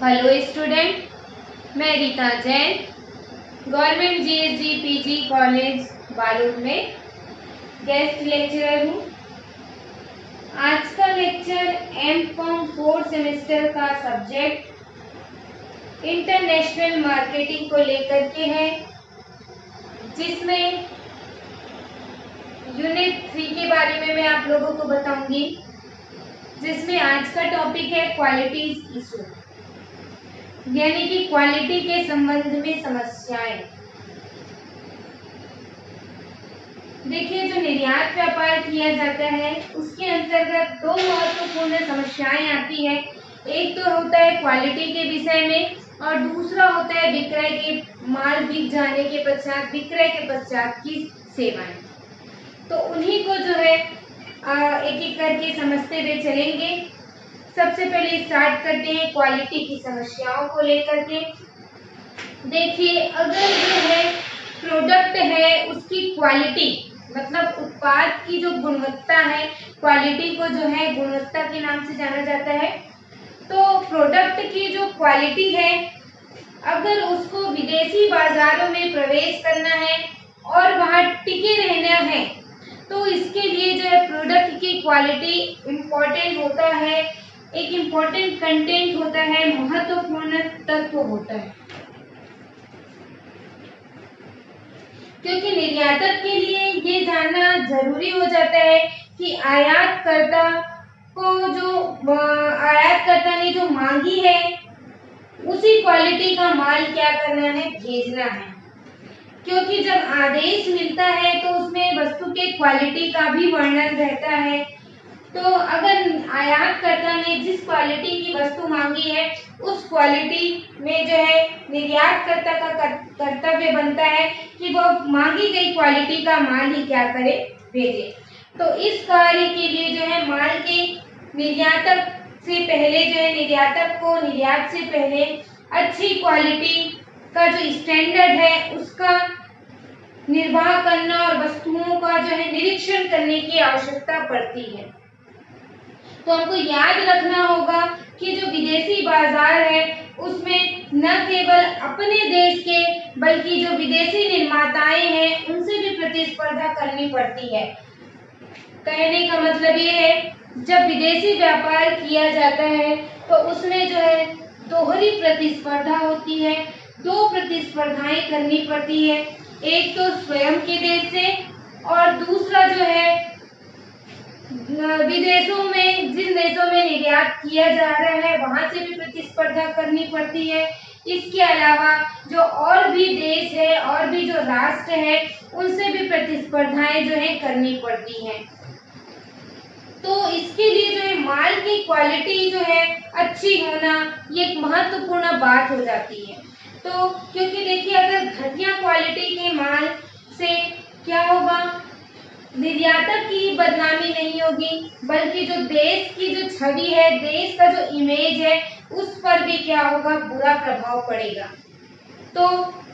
Hello student, मैं Rita Jain government GSG PG college Balod में guest lecturer हूँ। आज का लेक्चर एम.कॉम 4th सेमेस्टर का सब्जेक्ट इंटरनेशनल मार्केटिंग को लेकर के है, जिसमें यूनिट 3 के बारे में मैं आप लोगों को बताऊंगी, जिसमें आज का टॉपिक है क्वालिटी इशू, यानी कि क्वालिटी के संबंध में समस्याएं। देखिए, जो निर्यात व्यापार किया जाता है उसके अंतर्गत दो महत्वपूर्ण समस्याएं आती है। एक तो होता है क्वालिटी के विषय में और दूसरा होता है विक्रय के माल बिक जाने के पश्चात विक्रय के पश्चात की सेवाएं। तो उन्हीं को जो है एक एक करके समझते हुए चलेंगे। सबसे पहले स्टार्ट करते हैं क्वालिटी की समस्याओं को लेकर के। देखिए, अगर जो है प्रोडक्ट है उसकी क्वालिटी, मतलब उत्पाद की जो गुणवत्ता है, क्वालिटी को जो है गुणवत्ता के नाम से जाना जाता है। तो प्रोडक्ट की जो क्वालिटी है, अगर उसको विदेशी बाजारों में प्रवेश करना है और वहाँ टिके रहना है, तो इसके लिए जो है प्रोडक्ट की क्वालिटी इम्पोर्टेंट होता है, एक इम्पोर्टेंट कंटेंट होता है, महत्वपूर्ण तत्व होता है। क्योंकि निर्यातक के लिए ये जानना जरूरी हो जाता है कि आयातकर्ता ने जो मांगी है उसी क्वालिटी का माल क्या करना है, भेजना है। क्योंकि जब आदेश मिलता है तो उसमें वस्तु के क्वालिटी का भी वर्णन रहता है। तो अगर आयातकर्ता ने जिस क्वालिटी की वस्तु मांगी है उस क्वालिटी में जो है निर्यातकर्ता का कर्तव्य बनता है कि वो मांगी गई क्वालिटी का माल ही क्या करे, भेजे। तो इस कार्य के लिए जो है माल के निर्यातक से पहले जो है निर्यातक को निर्यात से पहले अच्छी क्वालिटी का जो स्टैंडर्ड है उसका निर्वाह करना और वस्तुओं का जो है निरीक्षण करने की आवश्यकता पड़ती है। तो हमको याद रखना होगा कि जो विदेशी बाजार है उसमें न केवल अपने देश के बल्कि जो विदेशी निर्माताएं हैं उनसे भी प्रतिस्पर्धा करनी पड़ती है। कहने का मतलब ये है, जब विदेशी व्यापार किया जाता है तो उसमें जो है दोहरी प्रतिस्पर्धा होती है, दो प्रतिस्पर्धाएं करनी पड़ती है। एक तो स्वयं के देश से और दूसरा जो है विदेशों में, जिन देशों में निर्यात किया जा रहा है वहां से भी प्रतिस्पर्धा करनी पड़ती है। इसके अलावा जो और भी देश है और भी जो राष्ट्र है उनसे भी प्रतिस्पर्धाएं जो है करनी पड़ती हैं। तो इसके लिए जो है माल की क्वालिटी जो है अच्छी होना ये एक महत्वपूर्ण बात हो जाती है। तो क्योंकि देखिए, अगर घटिया क्वालिटी के माल से क्या होगा, निर्यातक की बदनामी नहीं होगी बल्कि जो देश की जो छवि है, देश का जो इमेज है उस पर भी क्या होगा, बुरा प्रभाव पड़ेगा। तो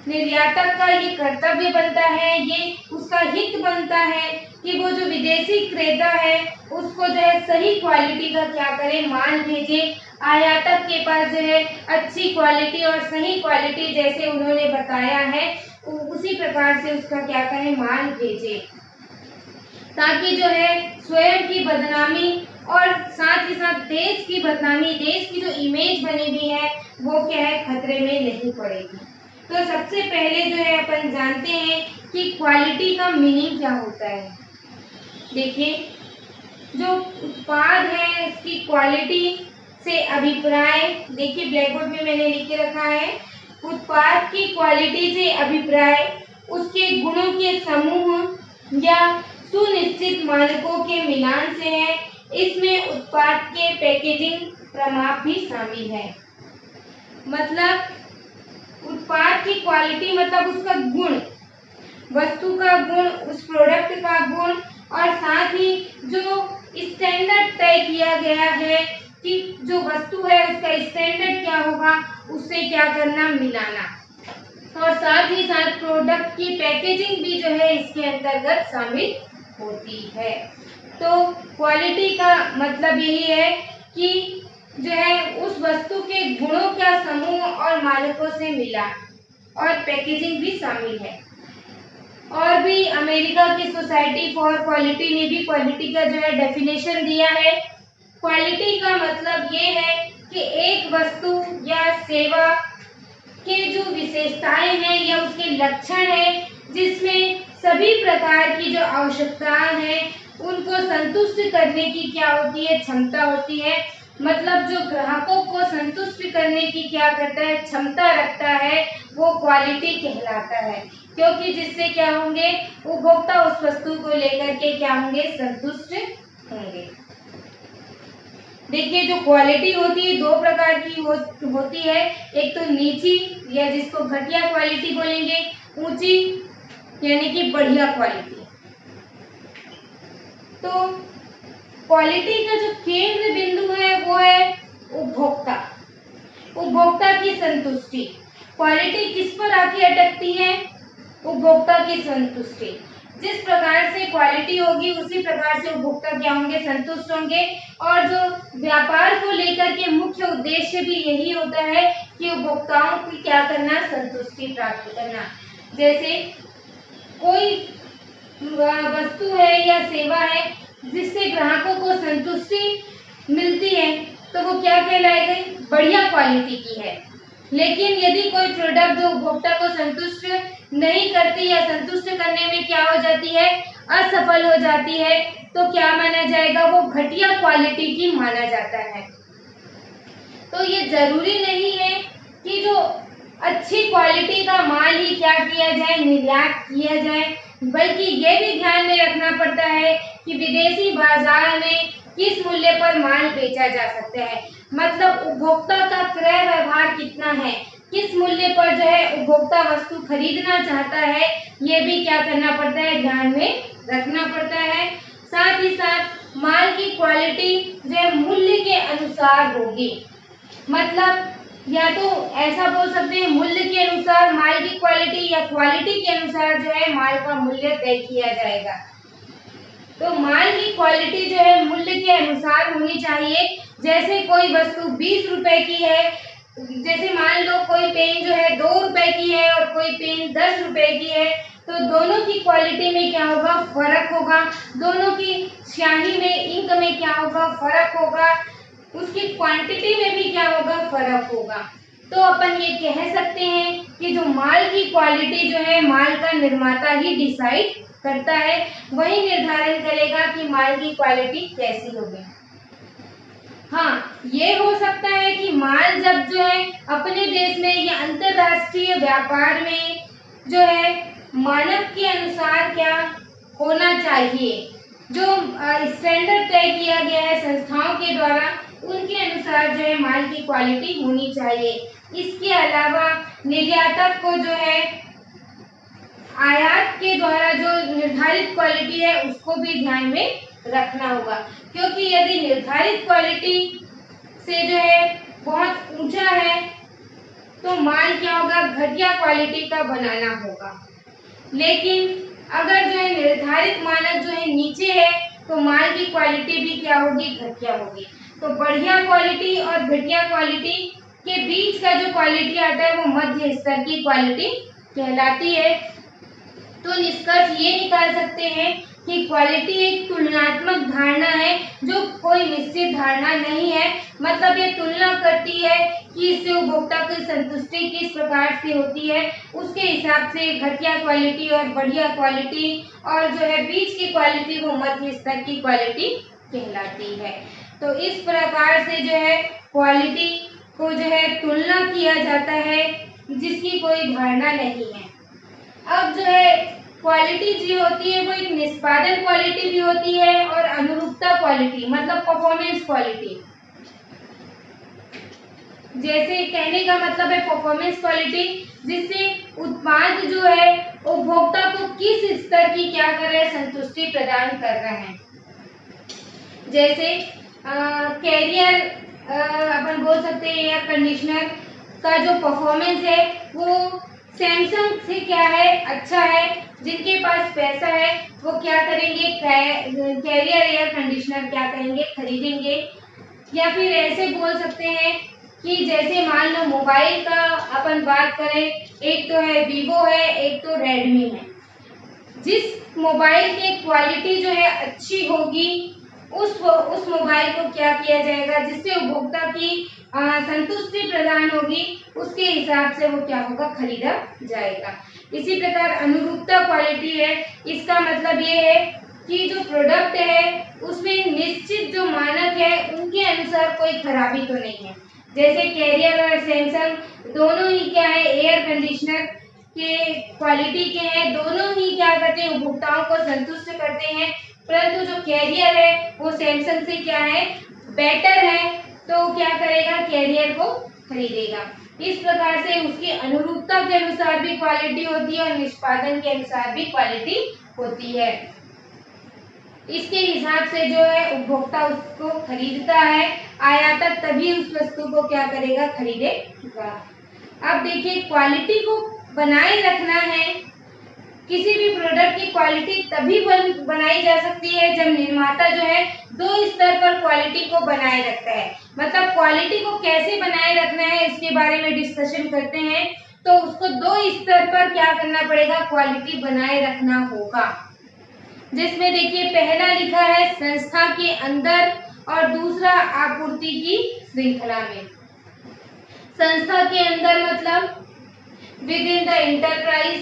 निर्यातक का ये कर्तव्य बनता है, ये उसका हित बनता है कि वो जो विदेशी क्रेता है उसको जो है सही क्वालिटी का क्या करे, माल भेजे। आयातक के पास जो है अच्छी क्वालिटी और सही क्वालिटी जैसे उन्होंने बताया है उसी प्रकार से उसका क्या करें, माल भेजे, ताकि जो है स्वयं की बदनामी और साथ ही साथ देश की बदनामी, देश की जो इमेज बनी हुई है वो क्या है, खतरे में नहीं पड़ेगी। तो सबसे पहले जो है अपन जानते हैं कि क्वालिटी का मीनिंग क्या होता है। देखिए, जो उत्पाद है उसकी क्वालिटी से अभिप्राय, देखिए ब्लैक बोर्ड में मैंने लिख के रखा है, उत्पाद की क्वालिटी से अभिप्राय उसके गुणों के समूह या सुनिश्चित मानकों के मिलान से है। इसमें उत्पाद के पैकेजिंग प्रमाप भी शामिल है। मतलब उत्पाद की क्वालिटी मतलब उसका गुण, वस्तु का गुण, उस प्रोडक्ट का गुण, और साथ ही जो स्टैंडर्ड तय किया गया है कि जो वस्तु है उसका स्टैंडर्ड क्या होगा, उससे क्या करना, मिलाना। और साथ ही साथ प्रोडक्ट की पैकेजिंग भी जो है इसके अंतर्गत शामिल होती है। तो क्वालिटी का मतलब यही है कि जो है उस वस्तु के गुणों का समूह और मानकों से मिला, और पैकेजिंग भी शामिल है। और भी अमेरिका की सोसाइटी फॉर क्वालिटी ने भी क्वालिटी का जो है डेफिनेशन दिया है। क्वालिटी का मतलब ये है कि एक वस्तु या सेवा के जो विशेषताएं हैं या उसके लक्षण हैं, जिसमें सभी प्रकार की जो आवश्यकताएं हैं उनको संतुष्ट करने की क्या होती है, क्षमता होती है। मतलब जो ग्राहकों को संतुष्ट करने की क्या करता है, क्षमता रखता है, वो क्वालिटी कहलाता है। क्योंकि जिससे क्या होंगे, उपभोक्ता उस वस्तु को लेकर के क्या होंगे, संतुष्ट होंगे। देखिए, जो क्वालिटी होती है दो प्रकार की होती है। एक तो नीची या जिसको घटिया क्वालिटी बोलेंगे, ऊंची यानी कि बढ़िया क्वालिटी। तो क्वालिटी का जो केंद्र बिंदु है वो है उपभोक्ता, उपभोक्ता की संतुष्टि। क्वालिटी किस पर आके अटकती है, उपभोक्ता की संतुष्टि। जिस प्रकार से क्वालिटी होगी उसी प्रकार से उपभोक्ता क्या होंगे, संतुष्ट होंगे। और जो व्यापार को लेकर के मुख्य उद्देश्य भी यही होता है कि उपभोक्ताओं की क्या करना, संतुष्टि प्राप्त करना। जैसे कोई वस्तु है या सेवा है जिससे ग्राहकों को संतुष्टि मिलती है तो वो क्या कहलाएगी, बढ़िया क्वालिटी की है। लेकिन यदि कोई प्रोडक्ट जो उपभोक्ता को संतुष्ट नहीं करती या संतुष्ट करने में क्या हो जाती है, असफल हो जाती है, तो क्या माना जाएगा, वो घटिया क्वालिटी की माना जाता है। तो ये जरूरी नहीं है कि जो अच्छी क्वालिटी का माल ही क्या किया जाए, निर्यात किया जाए, बल्कि ये भी ध्यान में रखना पड़ता है कि विदेशी बाजार में किस मूल्य पर माल बेचा जा सकता है। मतलब उपभोक्ता का क्रय व्यवहार कितना है, किस मूल्य पर जो है उपभोक्ता वस्तु खरीदना चाहता है, ये भी क्या करना पड़ता है, ध्यान में रखना पड़ता है। साथ ही साथ माल की क्वालिटी जो है मूल्य के अनुसार होगी। मतलब या तो ऐसा बोल सकते हैं, मूल्य के अनुसार माल की क्वालिटी या क्वालिटी के अनुसार जो है माल का मूल्य तय किया जाएगा। तो माल की क्वालिटी जो है मूल्य के अनुसार होनी चाहिए। जैसे कोई वस्तु 20 रुपए की है, जैसे मान लो कोई पेन जो है 2 रुपए की है और कोई पेन 10 रुपए की है, तो दोनों की क्वालिटी में क्या होगा, फर्क होगा। दोनों की स्याही में, इंक में क्या होगा, फर्क होगा। उसकी क्वांटिटी में भी क्या होगा, फर्क होगा। तो अपन ये कह सकते हैं कि जो माल की क्वालिटी जो है माल का निर्माता ही डिसाइड करता है, वही निर्धारण करेगा कि माल की क्वालिटी कैसी होगी। हाँ, ये हो सकता है कि माल जब जो है अपने देश में या अंतरराष्ट्रीय व्यापार में जो है मानक के अनुसार क्या होना चाहिए, जो स्टैंडर्ड तय किया गया है संस्थाओं के द्वारा, उनके अनुसार जो है माल की क्वालिटी होनी चाहिए। इसके अलावा निर्यातक को जो है आयात के द्वारा जो निर्धारित क्वालिटी है उसको भी ध्यान में रखना होगा। क्योंकि यदि निर्धारित क्वालिटी से जो है बहुत ऊंचा है तो माल क्या होगा, घटिया क्वालिटी का बनाना होगा। लेकिन अगर जो है निर्धारित मानक जो है नीचे है तो माल की क्वालिटी भी क्या होगी, घटिया होगी। तो बढ़िया क्वालिटी और घटिया क्वालिटी के बीच का जो क्वालिटी आता है वो मध्य स्तर की क्वालिटी कहलाती है। तो निष्कर्ष ये निकाल सकते हैं कि क्वालिटी एक तुलनात्मक धारणा है जो कोई निश्चित धारणा नहीं है। मतलब ये तुलना करती है कि इससे उपभोक्ता की संतुष्टि किस प्रकार से होती है, उसके हिसाब से घटिया क्वालिटी और बढ़िया क्वालिटी और जो है बीच की क्वालिटी वो मध्य स्तर की क्वालिटी कहलाती है। तो इस प्रकार से जो है क्वालिटी को जो है तुलना किया जाता है जिसकी कोई धारणा नहीं है। अब जो है क्वालिटी जो होती है वो एक निष्पादन क्वालिटी भी होती है और अनुरूपता क्वालिटी, मतलब परफॉर्मेंस क्वालिटी। जैसे कहने का मतलब है परफॉर्मेंस क्वालिटी, जिससे उत्पाद जो है उपभोक्ता को किस स्तर की क्या कर रहे हैं, संतुष्टि प्रदान कर रहे हैं। जैसे कैरियर अपन बोल सकते हैं एयर कंडीशनर का जो परफॉर्मेंस है वो सैमसंग से क्या है, अच्छा है। जिनके पास पैसा है वो क्या करेंगे, कैरियर एयर कंडीशनर क्या करेंगे, खरीदेंगे। या फिर ऐसे बोल सकते हैं कि जैसे मान लो मोबाइल का अपन बात करें, एक तो है वीवो है, एक तो रेडमी है। जिस मोबाइल की क्वालिटी जो है अच्छी होगी, उस मोबाइल को क्या किया जाएगा, जिससे उपभोक्ता की संतुष्टि प्रदान होगी, उसके हिसाब से वो क्या होगा, खरीदा जाएगा। इसी प्रकार अनुरूपता क्वालिटी है, इसका मतलब ये है कि जो प्रोडक्ट है उसमें निश्चित जो मानक है उनके अनुसार कोई खराबी तो नहीं है। जैसे कैरियर और सैमसंग दोनों ही क्या है, एयर कंडीशनर के क्वालिटी के हैं, दोनों ही क्या करते हैं, उपभोक्ताओं को संतुष्ट करते हैं। परंतु जो कैरियर है वो सैमसंग से क्या है, बेटर है, तो क्या करेगा, कैरियर को खरीदेगा। इस प्रकार से उसकी अनुरूपता के अनुसार भी क्वालिटी होती है और निष्पादन के अनुसार भी क्वालिटी होती है। इसके हिसाब से जो है उपभोक्ता उसको खरीदता है, आयातक तभी उस वस्तु को क्या करेगा, खरीदेगा। अब देखिए, क्वालिटी को बनाए रखना है। किसी भी प्रोडक्ट की क्वालिटी तभी बनाई जा सकती है जब निर्माता जो है 2 स्तर पर क्वालिटी को बनाए रखता है। मतलब क्वालिटी को कैसे बनाए रखना है इसके बारे में डिस्कशन करते हैं, तो उसको 2 स्तर पर क्या करना पड़ेगा, क्वालिटी बनाए रखना होगा। जिसमें देखिए पहला लिखा है संस्था के अंदर और दूसरा आपूर्ति की श्रृंखला में। संस्था के अंदर मतलब विद इन द एंटरप्राइज,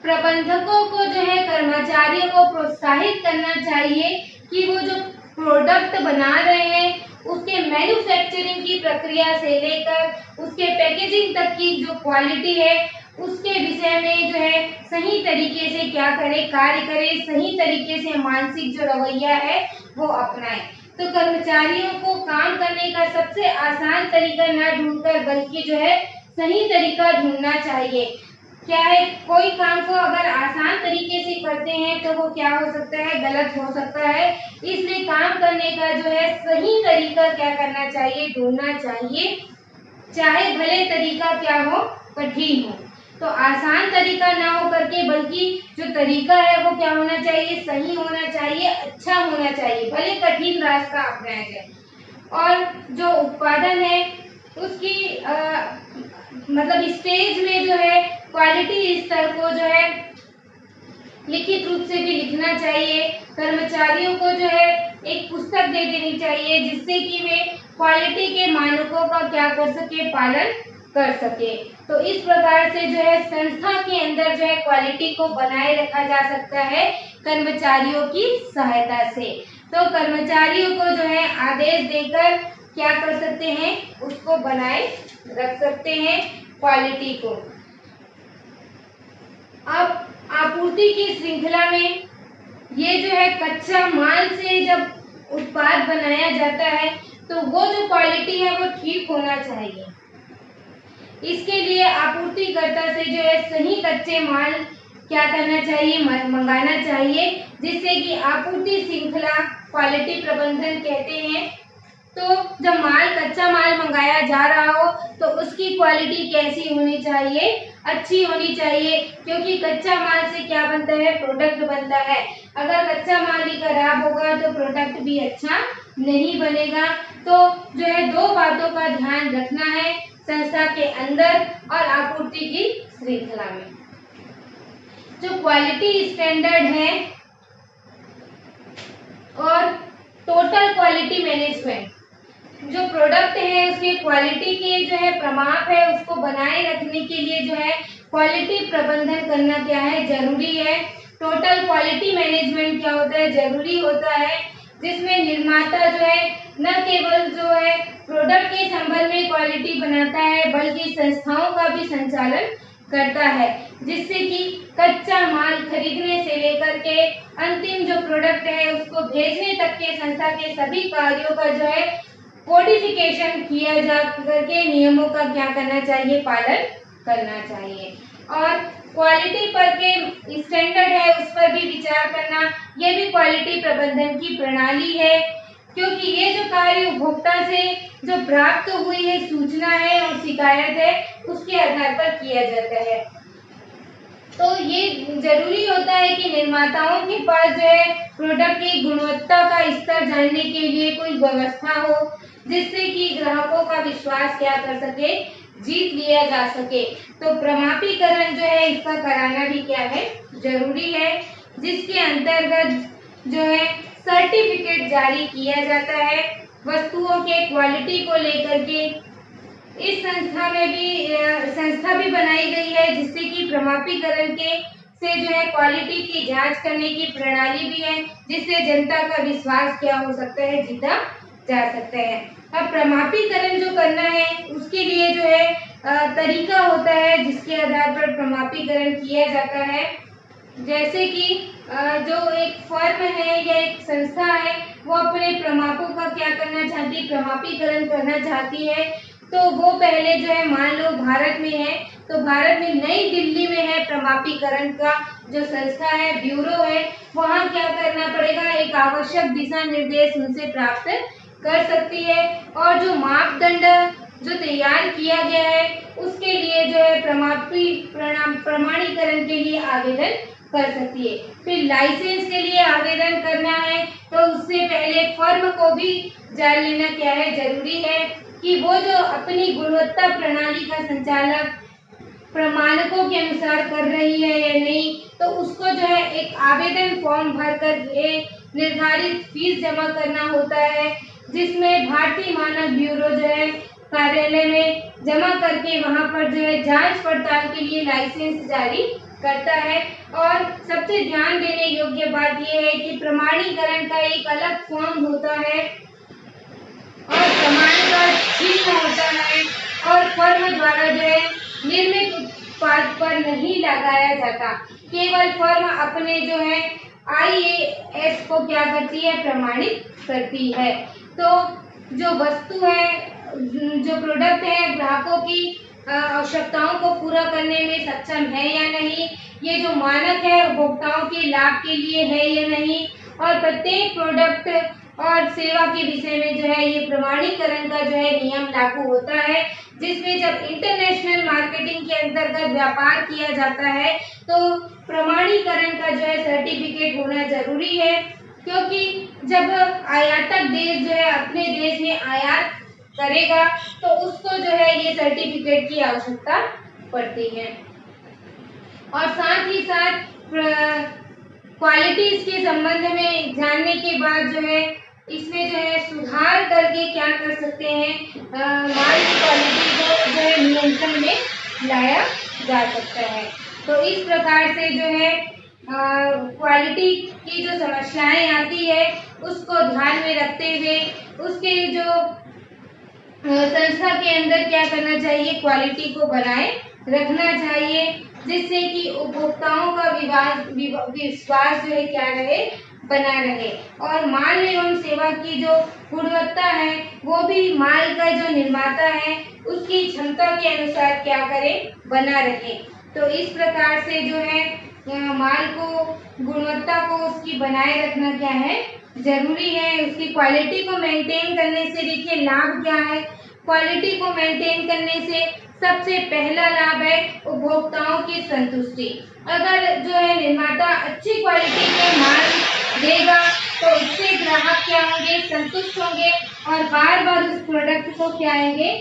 प्रबंधकों को जो है, कर्मचारियों को प्रोत्साहित करना चाहिए कि वो जो प्रोडक्ट बना रहे हैं उसके मैन्युफैक्चरिंग की प्रक्रिया से लेकर उसके पैकेजिंग तक की जो क्वालिटी है उसके विषय में जो है सही तरीके से क्या करे, कार्य करे, सही तरीके से मानसिक जो रवैया है वो अपनाए। तो कर्मचारियों को काम करने का सबसे आसान तरीका न ढूंढकर बल्कि जो है सही तरीका ढूंढना चाहिए। क्या है, कोई काम को अगर आसान तरीके से करते हैं तो वो क्या हो सकता है, गलत हो सकता है। इसलिए काम करने का जो है सही तरीका क्या करना चाहिए, ढूंढना चाहिए, चाहे भले तरीका क्या हो, कठिन हो। तो आसान तरीका ना हो करके बल्कि जो तरीका है वो क्या होना चाहिए, सही होना चाहिए, अच्छा होना चाहिए, भले कठिन रास्ता अपनाया जाए। और जो उत्पादन है उसकी मतलब स्टेज में जो है क्वालिटी स्तर को जो है लिखित रूप से भी लिखना चाहिए। कर्मचारियों को जो है एक पुस्तक दे देनी चाहिए जिससे कि वे क्वालिटी के मानकों का क्या कर सके, पालन कर सके। तो इस प्रकार से जो है संस्था के अंदर जो है क्वालिटी को बनाए रखा जा सकता है कर्मचारियों की सहायता से। तो कर्मचारियों को जो है आदेश देकर क्या कर सकते हैं, उसको बनाए रख सकते हैं क्वालिटी को। अब आपूर्ति की श्रृंखला में ये जो है कच्चा माल से जब उत्पाद बनाया जाता है तो वो जो क्वालिटी है वो ठीक होना चाहिए। इसके लिए आपूर्तिकर्ता से जो है सही कच्चे माल क्या करना चाहिए, मंगाना चाहिए, जिससे कि आपूर्ति श्रृंखला क्वालिटी प्रबंधन कहते हैं। तो जब कच्चा माल मंगाया जा रहा हो तो उसकी क्वालिटी कैसी होनी चाहिए, अच्छी होनी चाहिए, क्योंकि कच्चा माल से क्या बनता है, प्रोडक्ट बनता है। अगर कच्चा माल ही खराब होगा तो प्रोडक्ट भी अच्छा नहीं बनेगा। तो जो है 2 बातों का ध्यान रखना है संस्था के अंदर और आपूर्ति की श्रृंखला में। जो क्वालिटी स्टैंडर्ड है और टोटल क्वालिटी मैनेजमेंट, जो प्रोडक्ट है उसके क्वालिटी के जो है प्रमाप है उसको बनाए रखने के लिए जो है क्वालिटी प्रबंधन करना क्या है, जरूरी है। टोटल क्वालिटी मैनेजमेंट क्या होता है, जरूरी होता है, जिसमें निर्माता जो है न केवल जो है प्रोडक्ट के संबंध में क्वालिटी बनाता है बल्कि संस्थाओं का भी संचालन करता है, जिससे कि कच्चा माल खरीदने से लेकर के अंतिम जो प्रोडक्ट है उसको भेजने तक के संस्था के सभी कार्यों का जो है कोडिफिकेशन किया जा करके नियमों का क्या करना चाहिए, पालन करना चाहिए। और क्वालिटी पर के स्टैंडर्ड है उस पर भी विचार करना, ये भी क्वालिटी प्रबंधन की प्रणाली है, क्योंकि ये जो कार्य उपभोक्ता से जो प्राप्त हुई है सूचना है और शिकायत है उसके आधार पर किया जाता है। तो ये जरूरी होता है कि निर्माताओं के पास जो है प्रोडक्ट की गुणवत्ता का स्तर जानने के लिए कोई व्यवस्था हो, जिससे कि ग्राहकों का विश्वास क्या कर सके, जीत लिया जा सके। तो प्रमापीकरण जो है इसका कराना भी क्या है, जरूरी है, जिसके अंतर्गत जो है सर्टिफिकेट जारी किया जाता है वस्तुओं के क्वालिटी को लेकर के। इस संस्था भी बनाई गई है, जिससे कि प्रमापीकरण के से जो है क्वालिटी की जांच करने की प्रणाली भी है, जिससे जनता का विश्वास क्या हो सकता है, जीता जा सकता है। अब प्रमापीकरण जो करना है उसके लिए जो है तरीका होता है, जिसके आधार पर प्रमापीकरण किया जाता है। जैसे कि जो एक फर्म है या एक संस्था है वो अपने प्रमापों का क्या करना चाहती है, प्रमापीकरण करना चाहती है, तो वो पहले जो है मान लो भारत में है, तो भारत में नई दिल्ली में है प्रमापीकरण का जो संस्था है, ब्यूरो है, वहाँ क्या करना पड़ेगा, एक आवश्यक दिशा निर्देश उनसे प्राप्त कर सकती है और जो मापदंड जो तैयार किया गया है उसके लिए जो है प्रमाणीकरण के लिए आवेदन कर सकती है। फिर लाइसेंस के लिए आवेदन करना है तो उससे पहले फर्म को भी जान लेना क्या है, जरूरी है कि वो जो अपनी गुणवत्ता प्रणाली का संचालन प्रमाणकों के अनुसार कर रही है या नहीं, तो उसको जो है एक आवेदन फॉर्म भर कर निर्धारित फीस जमा करना होता है, जिसमें भारतीय मानक ब्यूरो जो है कार्यालय में जमा करके वहां पर जो है जांच पड़ताल के लिए लाइसेंस जारी करता है। और सबसे ध्यान देने योग्य बात यह है कि प्रमाणीकरण का एक अलग फॉर्म होता है और प्रमाण का चिन्ह होता है और फर्म द्वारा जो है निर्मित उत्पाद पर नहीं लगाया जाता, केवल फर्म अपने जो है IAS को क्या करती है, प्रमाणित करती है। तो जो वस्तु है, जो प्रोडक्ट है, ग्राहकों की आवश्यकताओं को पूरा करने में सक्षम है या नहीं, ये जो मानक है उपभोक्ताओं के लाभ के लिए है या नहीं, और प्रत्येक प्रोडक्ट और सेवा के विषय में जो है ये प्रमाणीकरण का जो है नियम लागू होता है, जिसमें जब इंटरनेशनल मार्केटिंग के अंतर्गत व्यापार किया जाता है तो प्रमाणीकरण का जो है सर्टिफिकेट होना जरूरी है, क्योंकि जब आयातक देश जो है अपने देश में आयात करेगा तो उसको जो है ये सर्टिफिकेट की आवश्यकता पड़ती है। और साथ ही साथ क्वालिटीज के संबंध में जानने के बाद जो है इसमें जो है सुधार करके क्या कर सकते हैं, माल की क्वालिटी को जो है नियंत्रण में लाया जा सकता है। तो इस प्रकार से जो है क्वालिटी की जो समस्याएं आती है उसको ध्यान में रखते हुए उसके जो संस्था के अंदर क्या करना चाहिए, क्वालिटी को बनाए रखना चाहिए, जिससे कि उपभोक्ताओं का विश्वास जो है क्या रहे, बना रहे, और माल एवं सेवा की जो गुणवत्ता है वो भी माल का जो निर्माता है उसकी क्षमता के अनुसार क्या करे, बना रहे। तो इस प्रकार से जो है माल को, गुणवत्ता को उसकी बनाए रखना क्या है, जरूरी है। उसकी क्वालिटी को मेंटेन करने से देखिए लाभ क्या है, क्वालिटी को मेंटेन करने से सबसे पहला लाभ है उपभोक्ताओं की संतुष्टि। अगर जो है निर्माता अच्छी क्वालिटी के माल देगा तो उससे ग्राहक क्या होंगे, संतुष्ट होंगे और बार बार उस प्रोडक्ट को क्या आएंगे,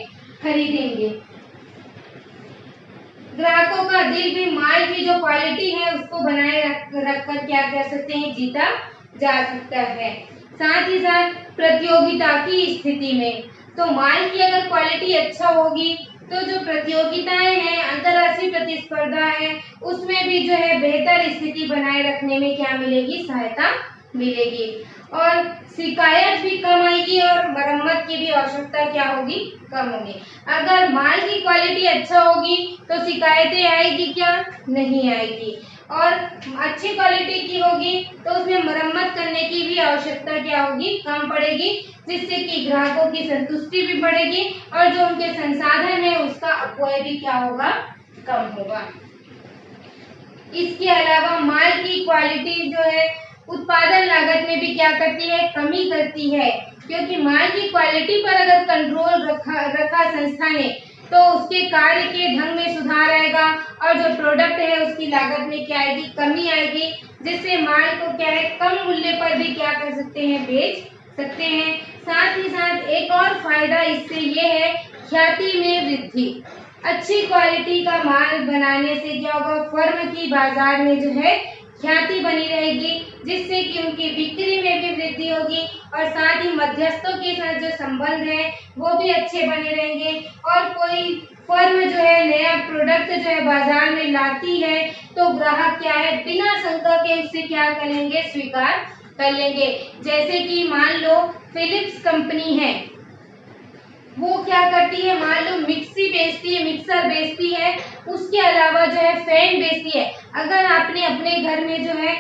खरीदेंगे। ग्राहकों का दिल भी माल की जो क्वालिटी है उसको बनाए रखकर क्या कर सकते हैं, जीता जा सकता है। साथ ही साथ प्रतियोगिता की स्थिति में तो माल की अगर क्वालिटी अच्छा होगी तो जो प्रतियोगिताएं हैं, अंतर्राष्ट्रीय प्रतिस्पर्धा है, उसमें भी जो है बेहतर स्थिति बनाए रखने में क्या मिलेगी, सहायता मिलेगी और शिकायत भी कम आएगी और मरम्मत की भी आवश्यकता क्या होगी, कम होगी। अगर माल की क्वालिटी अच्छा होगी तो शिकायतें आएगी क्या, नहीं आएगी, और अच्छी क्वालिटी की होगी तो उसमें मरम्मत करने की भी आवश्यकता क्या होगी, कम पड़ेगी, जिससे कि ग्राहकों की संतुष्टि भी बढ़ेगी और जो उनके संसाधन है उसका अपव्यय भी क्या होगा, कम होगा। इसके अलावा माल की क्वालिटी जो है उत्पादन लागत में भी क्या करती है, कमी करती है, क्योंकि माल की क्वालिटी पर अगर कंट्रोल रखा संस्था ने तो उसके कार्य के ढंग में सुधार आएगा और जो प्रोडक्ट है उसकी लागत में क्या आएगी, कमी आएगी, जिससे माल को क्या है कम मूल्य पर भी क्या कर सकते हैं, बेच सकते हैं। साथ ही साथ एक और फायदा इससे ये है, ख्याति में वृद्धि। अच्छी क्वालिटी का माल बनाने से क्या होगा, फर्म की बाजार में जो है ख्याति बनी रहेगी, जिससे कि उनकी बिक्री में भी वृद्धि होगी और साथ ही मध्यस्थों के साथ जो संबंध है वो भी अच्छे बने रहेंगे। और कोई फर्म जो है नया प्रोडक्ट जो है बाजार में लाती है तो ग्राहक क्या है बिना शंका के उससे क्या करेंगे, स्वीकार कर लेंगे। जैसे कि मान लो फिलिप्स कंपनी है, वो क्या करती है, मान लो मिक्सी बेचती है, मिक्सर बेचती है, उसके अलावा जो है फैन बेचती है। अगर आपने अपने घर में जो है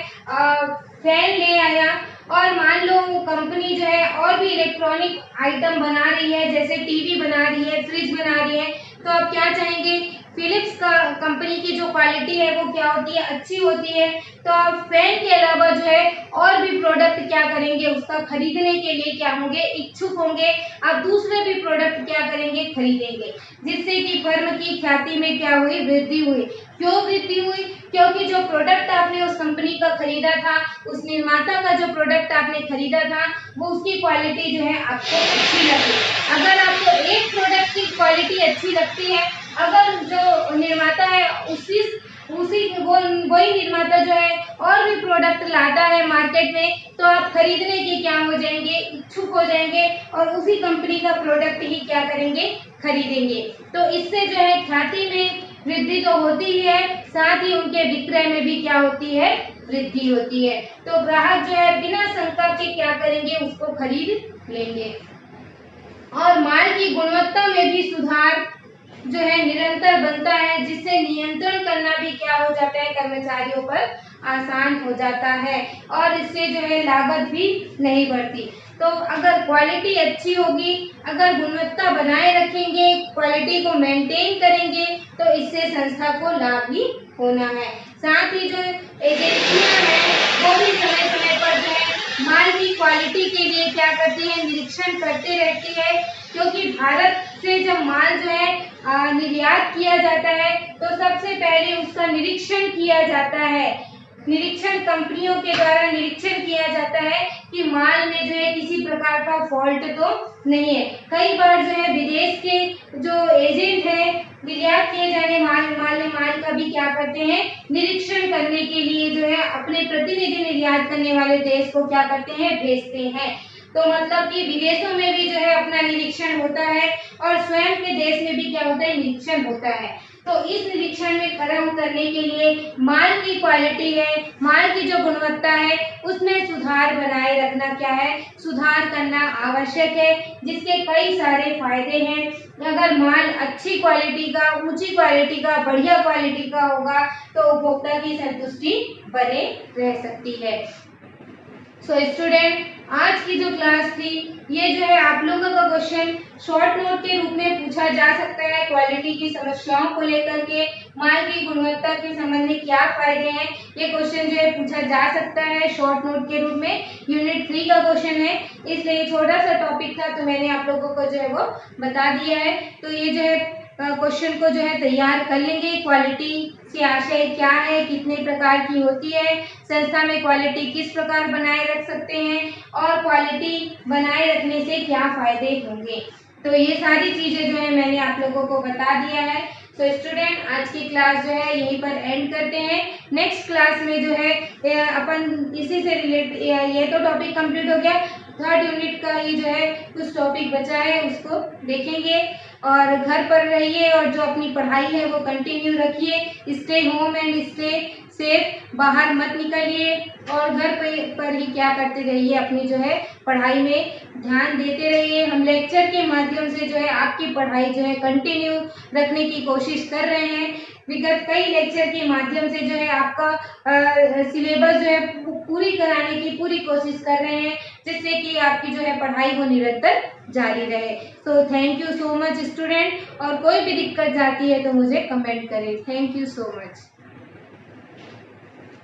फैन ले आया और मान लो वो कंपनी जो है और भी इलेक्ट्रॉनिक आइटम बना रही है, जैसे टीवी बना रही है, फ्रिज बना रही है, तो आप क्या चाहेंगे, फिलिप्स का कंपनी की जो क्वालिटी है वो क्या होती है, अच्छी होती है। तो आप फैन के अलावा जो है और भी प्रोडक्ट क्या करेंगे, उसका खरीदने के लिए क्या होंगे, इच्छुक होंगे। आप दूसरे भी प्रोडक्ट क्या करेंगे, खरीदेंगे, जिससे कि फर्म की ख्याति में क्या हुई, वृद्धि हुई। क्यों वृद्धि हुई, क्योंकि जो प्रोडक्ट आपने उस कंपनी का खरीदा था, उस निर्माता का जो प्रोडक्ट आपने खरीदा था, वो उसकी क्वालिटी जो है आपको अच्छी लगी। अगर आपको एक प्रोडक्ट की क्वालिटी अच्छी लगती है, अगर जो निर्माता है उसी वही निर्माता जो है और भी प्रोडक्ट लाता है मार्केट में, तो आप खरीदने के क्या हो जाएंगे, इच्छुक हो जाएंगे और उसी कंपनी का प्रोडक्ट ही क्या करेंगे, खरीदेंगे। तो इससे जो है ख्याति में वृद्धि तो होती ही है, साथ ही उनके विक्रय में भी क्या होती है, वृद्धि होती है। तो ग्राहक जो है बिना शंका के क्या करेंगे, उसको खरीद लेंगे। और माल की गुणवत्ता में भी सुधार जो है निरंतर बनता है, जिससे नियंत्रण करना भी क्या हो जाता है, कर्मचारियों पर आसान हो जाता है और इससे जो है लागत भी नहीं बढ़ती। तो अगर क्वालिटी अच्छी होगी, अगर गुणवत्ता बनाए रखेंगे, क्वालिटी को मेंटेन करेंगे, तो इससे संस्था को लाभ ही होना है। साथ ही जो एजेंसियां हैं वो भी समय समय पर जो है माल की क्वालिटी के लिए क्या करती है, निरीक्षण करते रहती है, क्योंकि भारत से जब माल जो है निर्यात किया जाता है तो सबसे पहले उसका निरीक्षण किया जाता है। निरीक्षण कंपनियों के द्वारा निरीक्षण किया जाता है कि माल में जो है किसी प्रकार का फॉल्ट तो नहीं है। कई बार जो है विदेश के जो एजेंट है, निर्यात किए जाने माल का भी क्या करते हैं, निरीक्षण करने के लिए जो है अपने प्रतिनिधि निर्यात करने वाले देश को क्या करते हैं, भेजते हैं। तो मतलब कि विदेशों में भी जो है अपना निरीक्षण होता है और स्वयं के देश में भी क्या होता है, निरीक्षण होता है। तो इस निरीक्षण में खरा उतरने के लिए माल की क्वालिटी है, माल की जो गुणवत्ता है उसमें सुधार बनाए रखना क्या है, सुधार करना आवश्यक है, जिसके कई सारे फायदे हैं। अगर माल अच्छी क्वालिटी का, ऊंची क्वालिटी का, बढ़िया क्वालिटी का होगा तो उपभोक्ता की संतुष्टि बने रह सकती है। सो स्टूडेंट, आज की जो क्लास थी ये जो है आप लोगों का क्वेश्चन शॉर्ट नोट के रूप में पूछा जा सकता है। क्वालिटी की समस्याओं को लेकर के, माल की गुणवत्ता के संबंध में क्या फायदे हैं, ये क्वेश्चन जो है पूछा जा सकता है शॉर्ट नोट के रूप में। यूनिट 3 का क्वेश्चन है, इसलिए छोटा सा टॉपिक था तो मैंने आप लोगों को जो है वो बता दिया है। तो ये जो है क्वेश्चन को जो है तैयार कर लेंगे। क्वालिटी से आशय क्या है, कितने प्रकार की होती है, संस्था में क्वालिटी किस प्रकार बनाए रख सकते हैं और क्वालिटी बनाए रखने से क्या फायदे होंगे। तो ये सारी चीजें जो है मैंने आप लोगों को बता दिया है। तो स्टूडेंट, आज की क्लास जो है यहीं पर एंड करते हैं। नेक्स्ट क्लास में जो है अपन इसी से रिलेटेड, ये तो टॉपिक कंप्लीट हो गया, थर्ड यूनिट का ही जो है कुछ टॉपिक बचा है उसको देखेंगे। और घर पर रहिए और जो अपनी पढ़ाई है वो कंटिन्यू रखिए। Stay home and stay safe, बाहर मत निकलिए और घर पर ही क्या करते रहिए, अपनी जो है पढ़ाई में ध्यान देते रहिए। हम लेक्चर के माध्यम से जो है आपकी पढ़ाई जो है कंटिन्यू रखने की कोशिश कर रहे हैं। विगत कई लेक्चर के माध्यम से जो है आपका सिलेबस जो है पूरी कराने की पूरी कोशिश कर रहे हैं, जिससे कि आपकी जो है पढ़ाई वो निरंतर जारी रहे। So thank you so much student, और कोई भी दिक्कत जाती है तो मुझे कमेंट करें। Thank you so much.